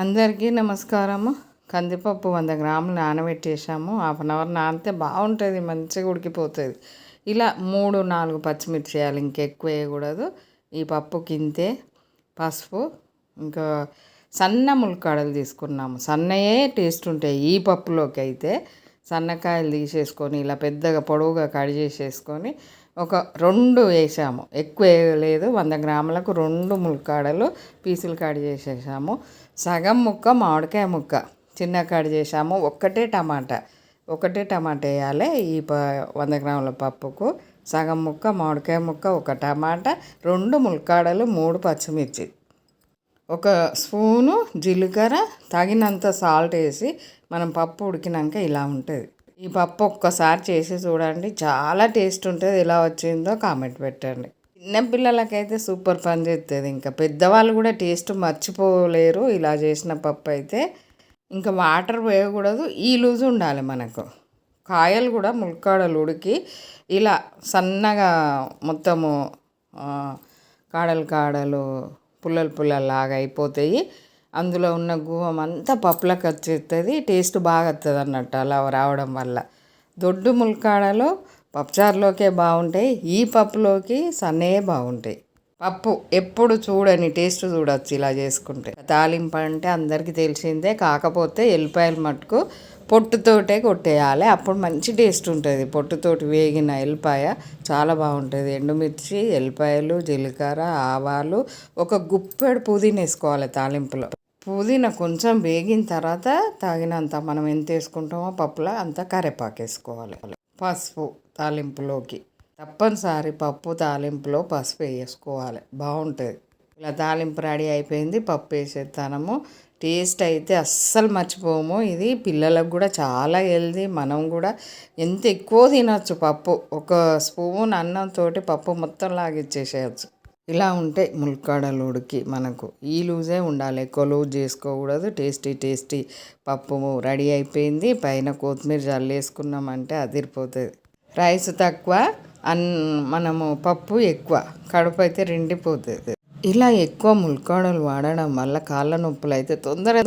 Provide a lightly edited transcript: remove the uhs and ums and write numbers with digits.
అందరికీ నమస్కారము. కందిపప్పు 100 గ్రాములు నానబెట్టేసాము. హాఫ్ అన్ అవర్ నానితే బాగుంటుంది, మంచిగా ఉడికిపోతుంది. ఇలా 3-4 పచ్చిమిర్చి వేయాలి, ఇంకెక్కువ వేయకూడదు. ఈ పప్పుకి ఇంతే. పసుపు, ఇంకా సన్న ములక్కాడలు తీసుకున్నాము. సన్నయే టేస్ట్ ఉంటాయి ఈ పప్పులోకి. అయితే సన్నకాయలు తీసేసుకొని ఇలా పెద్దగా పొడవుగా కట్ చేసేసుకొని ఒక 2 వేసాము, ఎక్కువ వేయలేదు. 100 గ్రాములకు 2 ములక్కాడలు పీసులు కట్ చేసేసాము. సగం ముక్క మామిడికాయ ముక్క చిన్న కట్ చేసాము. ఒకటే టమాటా వేయాలి ఈ 100 గ్రాముల పప్పుకు. సగం ముక్క మామిడికాయ ముక్క, ఒక టమాటా, 2 ములక్కాడలు, 3 పచ్చిమిర్చి, ఒక స్పూను జీలకర్ర, తగినంత సాల్ట్ వేసి మనం పప్పు ఉడికినాక ఇలా ఉంటుంది. ఈ పప్పు ఒక్కసారి చేసి చూడండి, చాలా టేస్ట్ ఉంటుంది. ఎలా వచ్చిందో కామెంట్ పెట్టండి. చిన్నపిల్లలకైతే సూపర్ పని చేస్తుంది. ఇంకా పెద్దవాళ్ళు కూడా టేస్ట్ మర్చిపోలేరు ఇలా చేసిన పప్పు అయితే. ఇంకా వాటర్ వేయకూడదు, ఈ లూజు ఉండాలి మనకు. కాయలు కూడా ములక్కాడలు ఉడికి ఇలా సన్నగా మొత్తము కాడలు పుల్లలాగా అయిపోతాయి. అందులో ఉన్న గువం అంతా పప్పులకు వచ్చేస్తుంది. టేస్ట్ బాగా వస్తుంది అన్నట్టు అలా రావడం వల్ల. దొడ్డు ములక్కాడలు పప్పుచారులోకే బాగుంటాయి, ఈ పప్పులోకి సన్నయే బాగుంటాయి. పప్పు ఎప్పుడు చూడని టేస్ట్ చూడవచ్చు ఇలా చేసుకుంటే. తాలింపు అంటే అందరికీ తెలిసిందే, కాకపోతే ఎల్లిపాయలు మట్టుకు పొట్టుతోటే కొట్టేయాలి, అప్పుడు మంచి టేస్ట్ ఉంటుంది. పొట్టుతోటి వేగిన ఎల్లిపాయ చాలా బాగుంటుంది. ఎండుమిర్చి, ఎల్లిపాయలు, జీలకర్ర, ఆవాలు, ఒక గుప్పెడు పుదీనా వేసుకోవాలి తాలింపులో. పుదీనా కొంచెం వేగిన తర్వాత తాగినంత మనం ఎంత వేసుకుంటామో పప్పులో అంత కరివేపాకు వేసుకోవాలి. పసుపు తాలింపులోకి తప్పనిసరి పప్పు తాలింపులో పసుపు వేసుకోవాలి, బాగుంటుంది. ఇలా తాలింపు రెడీ అయిపోయింది. పప్పు వేసేస్తాము. టేస్ట్ అయితే అస్సలు మర్చిపోము. ఇది పిల్లలకు కూడా చాలా హెల్దీ. మనం కూడా ఎంత ఎక్కువ తినచ్చు పప్పు. ఒక స్పూన్ అన్నంతో పప్పు మొత్తం లాగిచ్చేసేయచ్చు. ఇలా ఉంటాయి ములక్కాడలు ఉడికి మనకు. ఈ లూజే ఉండాలి, ఎక్కువ లూజ్ చేసుకోకూడదు. టేస్టీ పప్పు రెడీ అయిపోయింది. పైన కొత్తిమీర జల్లేసుకున్నామంటే అదిరిపోతుంది. రైస్ తక్కువ, మనము పప్పు ఎక్కువ, కడుపు అయితే రెండిపోతుంది. ఇలా ఎక్కువ ములక్కాడలు వాడడం వల్ల కాళ్ళ నొప్పులు అయితే తొందరగా